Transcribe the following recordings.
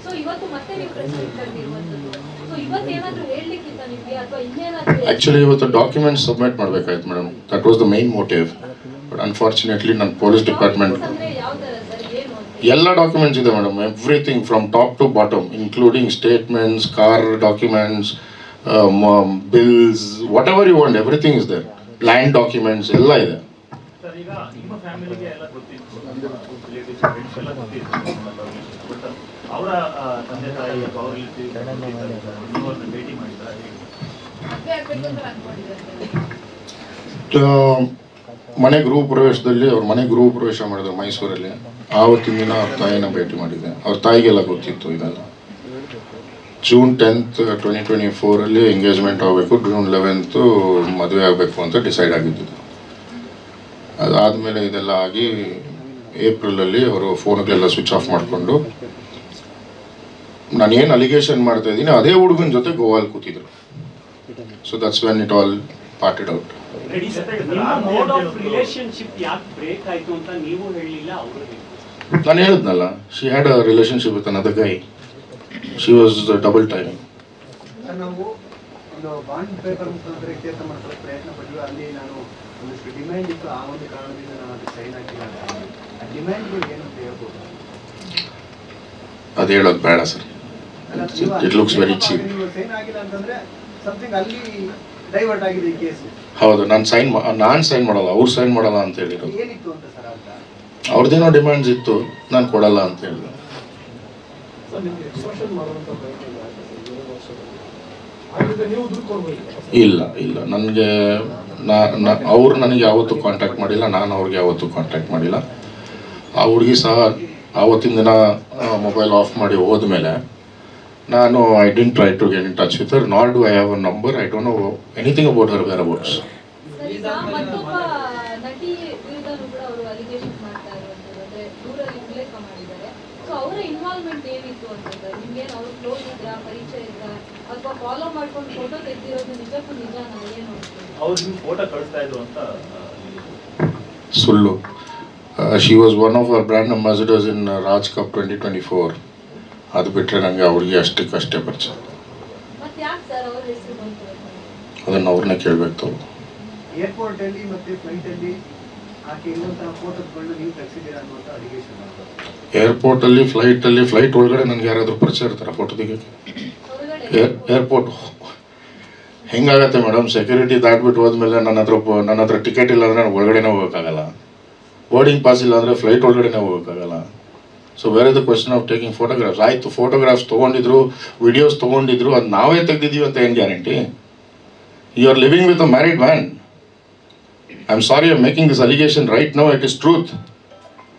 So ಇವತ್ತು ಮತ್ತೆ ನೀವು ಪ್ರೆಸ್ ಮೀಟ್ ಕರೆದಿರುವಂತದ್ದು, ಸೊ ಇವತ್ತು ಏನಾದರೂ ಹೇಳಲಿಕ್ಕಿತ್ತ ನಿಮಗೆ ಅಥವಾ ಇನ್ನೇನಾದರೂ? ಆ್ಯಕ್ಚುಲಿ ಇವತ್ತು ಡಾಕ್ಯುಮೆಂಟ್ಸ್ ಸಬ್ಮಿಟ್ ಮಾಡಬೇಕಾಯ್ತು madam, that was the main motive. But unfortunately ನನ್ನ ಪೊಲೀಸ್ ಡಿಪಾರ್ಟ್ಮೆಂಟ್ ಎಲ್ಲ ಡಾಕ್ಯುಮೆಂಟ್ಸ್ ಇದೆ madam, everything from top to bottom, including statements, car documents, bills, whatever you want, everything is there. Land documents ಎಲ್ಲ ಇದೆ. ಮನೆ ಗೃಹ ಪ್ರವೇಶದಲ್ಲಿ ಅವ್ರ ಮನೆ ಗೃಹ ಪ್ರವೇಶ ಮಾಡಿದ್ರು ಮೈಸೂರಲ್ಲಿ. ಆವತ್ತಿನ ದಿನ ಅವ್ರ ತಾಯಿನ ಭೇಟಿ ಮಾಡಿದ್ದೆ. ಅವ್ರ ತಾಯಿಗೆಲ್ಲ ಗೊತ್ತಿತ್ತು ಇದೆಲ್ಲ. June 10th, 2024 ಎಂಗೇಜ್ಮೆಂಟ್ ಆಗಬೇಕು, June 11th ಮದುವೆ ಆಗಬೇಕು ಅಂತ ಡಿಸೈಡ್ ಆಗಿದ್ದು. ಅದಾದಮೇಲೆ ಇದೆಲ್ಲ ಆಗಿ ಏಪ್ರಿಲಲ್ಲಿ ಅವರು ಫೋನ್ಗಳೆಲ್ಲ ಸ್ವಿಚ್ ಆಫ್ ಮಾಡಿಕೊಂಡು ನಾನು ಏನು ಅಲಿಗೇಷನ್ ಮಾಡ್ತಾ ಇದ್ದೀನಿ ಅದೇ ಹುಡುಗನ ಜೊತೆ ಗೋವಾಲ್ ಕೂತಿದ್ರು. So that's when it all parted out. ನಾನು ಹೇಳಿದ್ನಲ್ಲ, she had a relationship with another guy. She was double timing. ನಾವು ಒಂದು ಬಾಂಡ್ ಪೇಪರ್ ಮುಖಾಂತರ ಇತ್ಯರ್ಥ ಮಾಡಲು ಪ್ರಯತ್ನ ಪಟ್ಟಿವಿ. ಅಲ್ಲಿ ನಾನು ಒಂದಷ್ಟು ಡಿಮ್ಯಾಂಡ್ ಇತ್ತು, ಆ ಒಂದು ಕಾರಣದಿಂದ ನಾನು ಅದಕ್ಕೆ ಸೈನ್ ಹಾಕಿಲ್ಲ. ಆ ಡಿಮ್ಯಾಂಡ್ಗಳು ಏನು ಅಂತ ಹೇಳ್ಬೋದು? ಅದು ಹೇಳೋದು ಬೇಡ sir, it looks very cheap. ನೀವು ಸೈನ್ ಆಗಿಲ್ಲ ಅಂತಂದ್ರೆ ಸಮಥಿಂಗ್ ಅಲ್ಲಿ ಡೈವರ್ಟ್ ಆಗಿದೆ ಈ ಕೇಸ್. ಹೌದು, ನಾನು ಸೈನ್ ಮಾಡಲ್ಲ, ಅವ್ರು ಸೈನ್ ಮಾಡಲ್ಲ ಅಂತ ಹೇಳಿರೋದು. ಏನಿತ್ತು ಅಂತ ಸರ್ ಅಂತ? ಅವ್ರದ್ದೇನೋ ಡಿಮ್ಯಾಂಡ್ಸ್ ಇತ್ತು, ನಾನು ಕೊಡಲ್ಲ ಅಂತ ಹೇಳಿದೆ. ಇಲ್ಲ ಇಲ್ಲ, ನನಗೆ ಅವ್ರು ನನಗೆ ಯಾವತ್ತೂ ಕಾಂಟ್ಯಾಕ್ಟ್ ಮಾಡಿಲ್ಲ, ನಾನು ಅವ್ರಿಗೆ ಯಾವತ್ತೂ ಕಾಂಟ್ಯಾಕ್ಟ್ ಮಾಡಿಲ್ಲ. ಆ ಹುಡುಗಿ ಸಹ ಆವತ್ತಿನ ದಿನ ಮೊಬೈಲ್ ಆಫ್ ಮಾಡಿ ಹೋದ್ಮೇಲೆ ನಾನು I didn't try to get in touch with her, not do I have a number. I don't know anything about her whereabouts. ಸುಳ್ಳು. She was one of our brand ambassadors in Raj cup 2024. ಅದು ಬಿಟ್ಟರೆ ನನಗೆ ಅವ್ರಿಗೆ ಅಷ್ಟೇ ಪರಿಚಯ. ಅದನ್ನು ಅವ್ರನ್ನೇ ಕೇಳಬೇಕು ತಾವು. ಏರ್ಪೋರ್ಟಲ್ಲಿ ಮತ್ತು ಫ್ಲೈಟಲ್ಲಿ ಆಕೆ ಇರುವಂತಹ ಫೋಟೋಸ್ಗಳನ್ನ ನೀವು ತೆಗೆಸಿದ್ದೀರಾ ಅನ್ನುವಂಥ ಅಲಿಗೇಷನ್ ಮಾಡ್ತಾರೆ. ಏರ್ಪೋರ್ಟಲ್ಲಿ ಫ್ಲೈಟ್ ಒಳಗಡೆ ನನಗೆ ಯಾರಾದರೂ ಪರಿಚಯ ಇರ್ತಾರೆ ಫೋಟೋ ತೆಗಿಯೋಕ್ಕೆ? ಏರ್ಪೋರ್ಟ್ ಹೆಂಗಾಗತ್ತೆ ಮೇಡಮ್? ಸೆಕ್ಯೂರಿಟಿ ದಾಟ್ಬಿಟ್ಟು ಹೋದ್ಮೇಲೆ ನನ್ನ ಹತ್ರ ಟಿಕೆಟ್ ಇಲ್ಲ ಅಂದರೆ ನಾನು ಒಳಗಡೆನೇ ಹೋಗೋಕ್ಕಾಗಲ್ಲ. ಬೋರ್ಡಿಂಗ್ ಪಾಸ್ ಇಲ್ಲ ಅಂದರೆ ಫ್ಲೈಟ್ ಒಳಗಡೆನೇ ಹೋಗೋಕ್ಕಾಗಲ್ಲ. So where is the question of taking photographs? ಆಯಿತು, ಫೋಟೋಗ್ರಾಫ್ಸ್ ತೊಗೊಂಡಿದ್ರು, ವಿಡಿಯೋಸ್ ತೊಗೊಂಡಿದ್ರು, ಅದು ನಾವೇ ತೆಗೆದಿದ್ದೀವಿ ಅಂತ ಏನು guarantee? You are living with a married man. I am sorry, I am making this allegation right now, it is truth.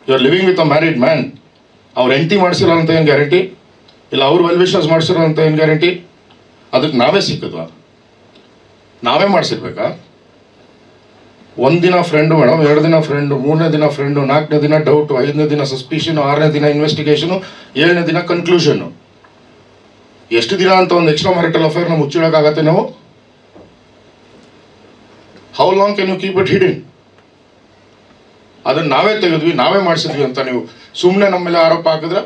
You are living with a married man. ಅವ್ರು ಎಂಟಿ ಮಾಡಿಸಿರೋ ಅಂತ ಏನು ಗ್ಯಾರಂಟಿ? ಇಲ್ಲ ಅವ್ರು ವೆಲ್ ವಿಶಸ್ ಮಾಡಿಸಿರೋ ಅಂತ ಏನು guarantee? ಅದಕ್ಕೆ ನಾವೇ ಸಿಕ್ಕಿದ್ವಾ? ನಾವೇ ಮಾಡಿಸಿರ್ಬೇಕಾ? ಒಂದಿನ ಫ್ರೆಂಡು ಮೇಡಮ್, 2 ದಿನ ಫ್ರೆಂಡು, 3ನೇ ದಿನ ಫ್ರೆಂಡು, 4ನೇ ದಿನ ಡೌಟು, 5ನೇ ದಿನ ಸಸ್ಪಿಷನು, 6ನೇ ದಿನ ಇನ್ವೆಸ್ಟಿಗೇಷನು, 7ನೇ ದಿನ ಕನ್ಕ್ಲೂಷನ್ನು. ಎಷ್ಟು ದಿನ ಅಂತ ಒಂದು ಎಕ್ಸ್ಟ್ರಾ ಮ್ಯಾರಿಟಲ್ ಅಫೇರ್ನ ಮುಚ್ಚಿಡೋಕ್ಕಾಗತ್ತೆ ನಾವು? How long can you keep it hidden? ಅದನ್ನು ನಾವೇ ತೆಗೆದ್ವಿ, ನಾವೇ ಮಾಡಿಸಿದ್ವಿ ಅಂತ ನೀವು ಸುಮ್ಮನೆ ನಮ್ಮ ಮೇಲೆ ಆರೋಪ ಹಾಕಿದ್ರೆ?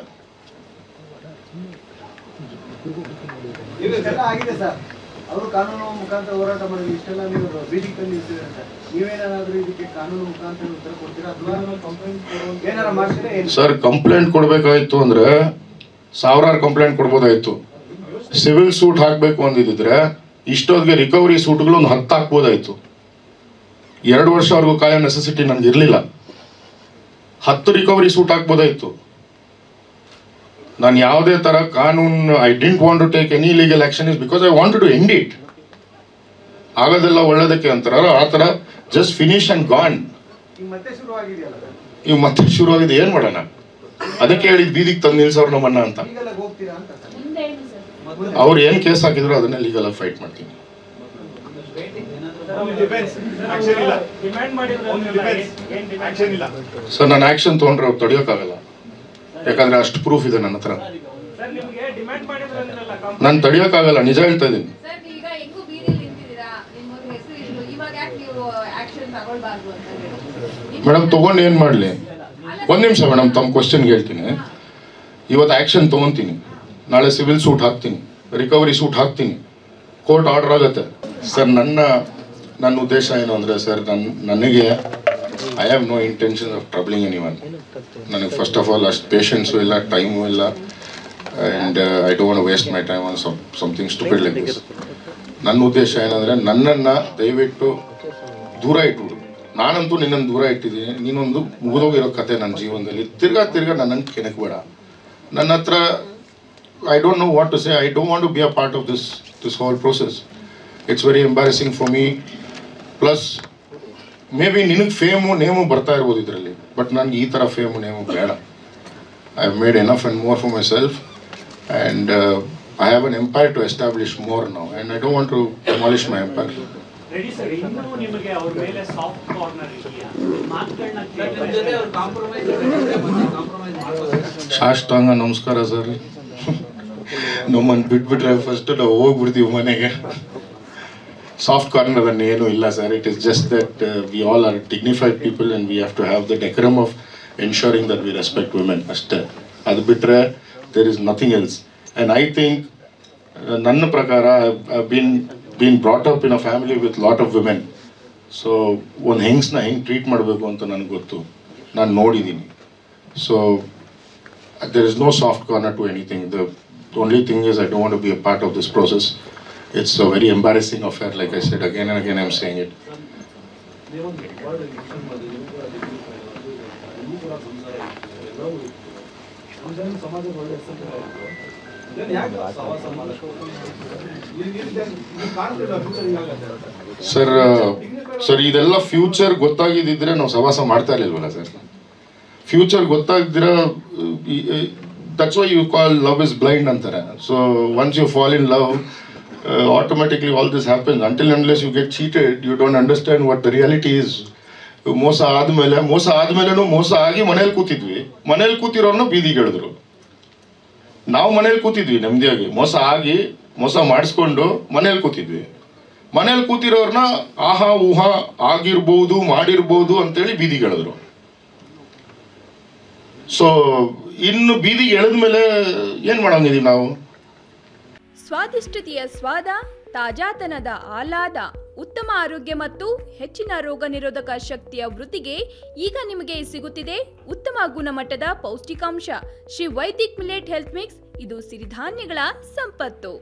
ಆಗಿದೆ ಸರ್, ಅವರು ಕಾನೂನು ಮುಖಾಂತರ ಹೋರಾಟ ಮಾಡಿದ್ರು, ಇಷ್ಟೆಲ್ಲ ನೀವು ಬೀದಿಗೆ ತಂದಿರ್ತೀರ ಸರ್. ನೀವೇನಾದ್ರೂ ಇದಕ್ಕೆ ಕಾನೂನು ಮುಖಾಂತರ ಉತ್ತರ ಕೊಡ್ತೀರಾ ಅಥವಾ ಏನಾರ ಮಾಡ್ತೀರಾ? ಸರ್, ಕಂಪ್ಲೇಂಟ್ ಕೊಡಬೇಕಾಯ್ತು ಅಂದರೆ ಸಾವಿರಾರು ಕಂಪ್ಲೇಂಟ್ ಕೊಡ್ಬೋದಾಯ್ತು. ಸಿವಿಲ್ ಸೂಟ್ ಹಾಕಬೇಕು ಅಂದಿದ್ರೆ ಇಷ್ಟೊತ್ತಿಗೆ ರಿಕವರಿ ಸೂಟ್ಗಳು ಒಂದು 10 ಹಾಕ್ಬೋದಾಯ್ತು. 2 ವರ್ಷವರೆಗೂ ಕಾಯೋ ನೆಸೆಸಿಟಿ ನನಗೆ ಇರಲಿಲ್ಲ. 10 ರಿಕವರಿ ಸೂಟ್ ಹಾಕ್ಬೋದಾಯ್ತು. ನಾನು ಯಾವುದೇ ಥರ ಕಾನೂನು I didn't want to take any legal action is because I wanted to end it. ಆಗೋದೆಲ್ಲ ಒಳ್ಳೇದಕ್ಕೆ ಅಂತಾರಲ್ಲ, ಆ ಥರ ಜಸ್ಟ್ ಫಿನಿಶ್ ಆ್ಯಂಡ್ ಗಾನ್. ಈಗ ಮತ್ತೆ ಶುರುವಾಗಿದೆ, ಏನು ಮಾಡೋಣ? ಅದಕ್ಕೆ ಹೇಳಿದ್ ಬೀದಿಗೆ ತಂದು ನಿಲ್ಸವ್ರು ನಮ್ಮನ್ನ ಅಂತ. ಅವ್ರು ಏನು ಕೇಸ್ ಹಾಕಿದ್ರು ಅದನ್ನೇ ಲೀಗಲ್ ಆಗಿ ಫೈಟ್ ಮಾಡ್ತೀನಿ. ಸರ್, ನಾನು ಆ್ಯಕ್ಷನ್ ತೊಗೊಂಡ್ರೆ ಅವ್ರು ತಡೆಯೋಕ್ಕಾಗಲ್ಲ, ಯಾಕಂದ್ರೆ ಅಷ್ಟು ಪ್ರೂಫ್ ಇದೆ ನನ್ನ ಹತ್ರ. ನಾನು ತಡೆಯೋಕ್ಕಾಗಲ್ಲ, ನಿಜ ಹೇಳ್ತಾ ಇದ್ದೀನಿ. ಮೇಡಮ್, ತಗೊಂಡು ಏನು ಮಾಡಲಿ? ಒಂದು ನಿಮಿಷ ಮೇಡಮ್, ತಮ್ಮ ಕ್ವಶನ್ಗೆ ಹೇಳ್ತೀನಿ. ಇವತ್ತು ಆ್ಯಕ್ಷನ್ ತೊಗೊತೀನಿ, ನಾಳೆ ಸಿವಿಲ್ ಸೂಟ್ ಹಾಕ್ತೀನಿ, ರಿಕವರಿ ಸೂಟ್ ಹಾಕ್ತೀನಿ, ಕೋರ್ಟ್ ಆರ್ಡರ್ ಆಗುತ್ತೆ ಸರ್. ನನ್ನ ಉದ್ದೇಶ ಏನು ಅಂದರೆ ಸರ್, ನನಗೆ I have no intention of troubling anyone. ನನಗೆ ಫಸ್ಟ್ ಆಫ್ ಆಲ್ ಅಷ್ಟು ಪೇಷನ್ಸು ಇಲ್ಲ, ಟೈಮು ಇಲ್ಲ, and I don't want to waste my time on something stupid like this. ನನ್ನ ಉದ್ದೇಶ ಏನಂದರೆ, ನನ್ನನ್ನು ದಯವಿಟ್ಟು ದೂರ ಇಟ್ಬಿಡು. ನಾನಂತೂ ನಿನ್ನನ್ನು ದೂರ ಇಟ್ಟಿದ್ದೀನಿ, ನೀನೊಂದು ಮುಗಿದೋಗಿರೋ ಕತೆ ನನ್ನ ಜೀವನದಲ್ಲಿ. ತಿರ್ಗಾ ನನ್ನನ್ನು ಕೆಣಕಬೇಡ. ನನ್ನ ಹತ್ರ I don't know what to say. I don't want to be a part of this whole process. It's very embarrassing for me. Plus, maybe ನಿನಗೆ ಫೇಮು ನೇಮು ಬರ್ತಾ ಇರ್ಬೋದು ಇದರಲ್ಲಿ, ಬಟ್ ನನಗೆ ಈ ಥರ ಫೇಮು ನೇಮು ಬೇಡ. I have made enough and more for myself, and I have an empire to establish more now, and I don't want to demolish my empire. Ready sir, ಇನ್ನೂ ನಿಮಗೆ ಅವ್ರ ಮೇಲೆ ಸಾಫ್ಟ್ ಕಾರ್ನರ್ ಇದೆಯಾ? ಮಾತುಗಳನ್ನ ಸಾಷ್ಟಾಂಗ ನಮಸ್ಕಾರ sir. ನಮ್ಮನ್ನು ಬಿಟ್ಬಿಟ್ರೆ ಫಸ್ಟ್ ನಾವು ಹೋಗ್ಬಿಡ್ತೀವಿ ಮನೆಗೆ. ಸಾಫ್ಟ್ ಕಾರ್ನರ್ ಅದನ್ನು ಏನೂ ಇಲ್ಲ sir. It is just that we all are dignified people and we have to have the decorum of ensuring that we respect women ಅಷ್ಟೇ. ಅದು ಬಿಟ್ಟರೆ there is nothing else. And I think, ನನ್ನ ಪ್ರಕಾರ been brought up in a family with lot of women. So ಒಂದು ಹೆಂಗ್ಸ್ನ ಹೆಂಗೆ treat ಮಾಡಬೇಕು ಅಂತ ನನಗೆ ಗೊತ್ತು, ನಾನು ನೋಡಿದ್ದೀನಿ. So there is no soft corner to anything. The only thing is I don't want to be a part of this process. It's a very embarrassing affair, like I said, again and again I'm saying it. Sir ಇದೆಲ್ಲ future ಗೊತ್ತಾಗಿದ್ದಿದ್ರೆ ನಾವು ಸವಾಸ ಮಾಡ್ತಾ ಇರಲಿಲ್ವಲ್ಲ sir. Future ಗೊತ್ತಾಗಿದ್ದೀರ, that's why you call love is blind ಅಂತಾರೆ. So once you fall in love, automatically all this happens. Until unless you get cheated, you don't understand what the reality is. ಮೋಸ ಆದ್ಮೇಲೆ ಮೋಸ ಆಗಿ ಮನೇಲಿ ಕೂತಿದ್ವಿ, ಮನೇಲಿ ಕೂತಿರೋರ್ನ ಬೀದಿಗೆ ಎಳೆದ್ರು. ನಾವು ಮನೇಲಿ ಕೂತಿದ್ವಿ ನೆಮ್ಮದಿಯಾಗಿ, ಮೋಸ ಮಾಡಿಸ್ಕೊಂಡು ಮನೇಲಿ ಕೂತಿದ್ವಿ. ಮನೇಲಿ ಕೂತಿರೋರ್ನ ಆಹಾ ಊಹಾ ಆಗಿರ್ಬೋದು ಮಾಡಿರ್ಬೋದು ಅಂತೇಳಿ ಬೀದಿಗೆ ಎಳೆದ್ರು. ಸೊ ಇನ್ನು ಬೀದಿಗೆ ಎಳೆದ್ಮೇಲೆ ಏನು ಮಾಡೋಂಗಿದೀವಿ ನಾವು? ಸ್ವಾದಿಷ್ಟತೆಯ ಸ್ವಾದ, ತಾಜಾತನದ ಆಹ್ಲಾದ, ಉತ್ತಮ ಆರೋಗ್ಯ ಮತ್ತು ಹೆಚ್ಚಿನ ರೋಗ ನಿರೋಧಕ ಶಕ್ತಿಯ ವೃದ್ಧಿಗೆ ಈಗ ನಿಮಗೆ ಸಿಗುತ್ತಿದೆ ಉತ್ತಮ ಗುಣಮಟ್ಟದ ಪೌಷ್ಟಿಕಾಂಶ. Shri Vaidik millet health mix. ಇದು ಸಿರಿಧಾನ್ಯಗಳ ಸಂಪತ್ತು.